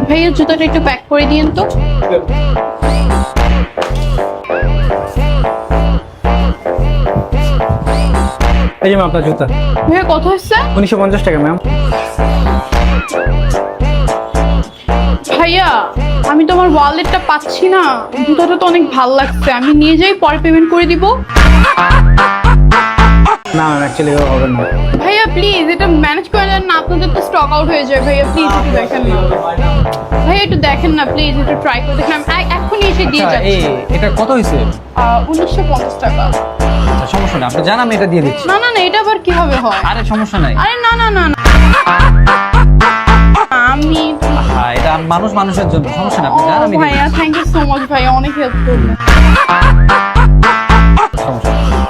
ভাইয়া জুতাটা একটু প্যাক করে দিন তো। এই যে ম্যাম আপনার জুতা। ভাইয়া কত হচ্ছে? 1950 টাকা ম্যাম। ভাইয়া আমি তোমার ওয়ালেটটা পাচ্ছি না, জুতাটা তো অনেক ভালো লাগছে, আমি নিয়ে যাই পরে পেমেন্ট করে দিব। না ম্যাম অ্যাকচুয়ালি হবে না। ভাইয়া প্লিজ এটা ম্যানেজ করে দেন না, আপনাদের তো স্টক আউট হয়ে যায়। ভাইয়া প্লিজ একটু দেখেন না, ভাইয়া একটু দেখেন না প্লিজ, একটু ট্রাই করে দেখেন। আমি এক্ষুনি এসে দিয়ে আচ্ছা, যাচ্ছি। এটা কত হয়েছে? 1950 টাকা। আচ্ছা সমস্যা নেই, আপনি জান আমি এটা দিয়ে দিচ্ছি। না না না, এটা আবার কিভাবে হয়? আরে সমস্যা নাই। আরে না না না না, আমি হ্যাঁ এটা মানুষ মানুষের জন্য, সমস্যা নেই, আপনি জান আমি দিয়ে ভাইয়া থ্যাংক ইউ সো মাচ ভাইয়া, অনেক হেল্প করলেন। দিচ্ছি। সমস্যা নেই।